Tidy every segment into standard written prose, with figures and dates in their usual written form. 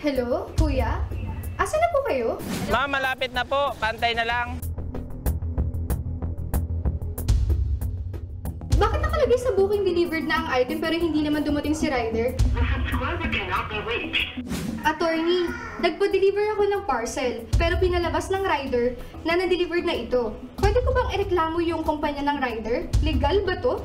Hello, kuya? Asa na po kayo? Ma'am, malapit na po. Pantay na lang. Bakit nakalagay sa booking delivered na ang item pero hindi naman dumating si rider? Attorney, nagpa-deliver ako ng parcel pero pinalabas ng rider na na-delivered na ito. Pwede ko bang ireklamo yung kumpanya ng rider? Legal ba to?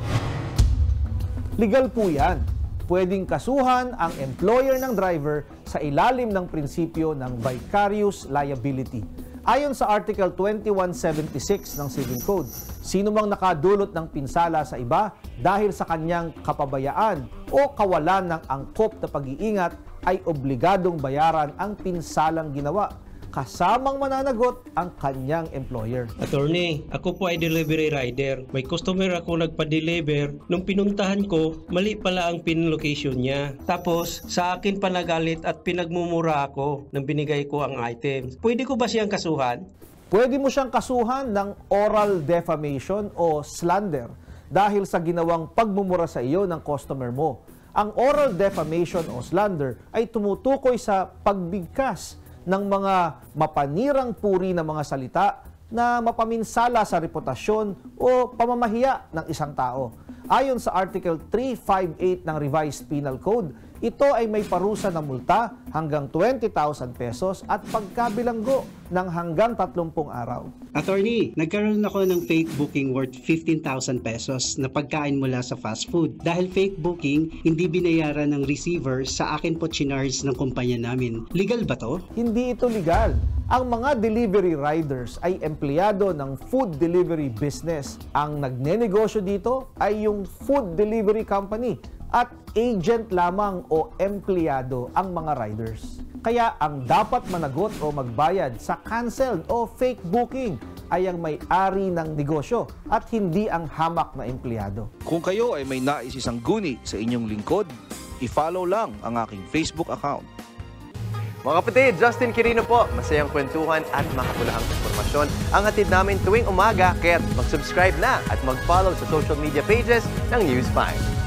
Legal po yan. Pwedeng kasuhan ang employer ng driver sa ilalim ng prinsipyo ng vicarious liability. Ayon sa Article 2176 ng Civil Code, sino mang nakadulot ng pinsala sa iba dahil sa kanyang kapabayaan o kawalan ng angkop na pag-iingat ay obligadong bayaran ang pinsalang ginawa, kasamang mananagot ang kanyang employer. Attorney, ako po ay delivery rider. May customer ako nagpa-deliver. Nung pinuntahan ko, mali pala ang pin location niya. Tapos, sa akin pa nagalit at pinagmumura ako nang binigay ko ang item. Pwede ko ba siyang kasuhan? Pwede mo siyang kasuhan ng oral defamation o slander dahil sa ginawang pagmumura sa iyo ng customer mo. Ang oral defamation o slander ay tumutukoy sa pagbigkas ng mga mapanirang puri na mga salita na mapaminsala sa reputasyon o pamamahiya ng isang tao. Ayon sa Article 358 ng Revised Penal Code, ito ay may parusa na multa hanggang 20,000 pesos at pagkabilanggo ng hanggang 30 araw. Attorney, nagkaroon ako ng fake booking worth 15,000 pesos na pagkain mula sa fast food. Dahil fake booking, hindi binayaran ng receiver, sa akin po chinarge ng kumpanya namin. Legal ba to? Hindi ito legal. Ang mga delivery riders ay empleyado ng food delivery business. Ang nagnenegosyo dito ay yung food delivery company at agent lamang o empleyado ang mga riders. Kaya ang dapat managot o magbayad sa canceled o fake booking ay ang may-ari ng negosyo at hindi ang hamak na empleyado. Kung kayo ay may nais isang guni sa inyong lingkod, i-follow lang ang aking Facebook account. Mga kapatid, Justin Quirino po. Masayang kwentuhan at makapulahang informasyon ang hatid namin tuwing umaga. Kaya mag-subscribe na at mag-follow sa social media pages ng News 5.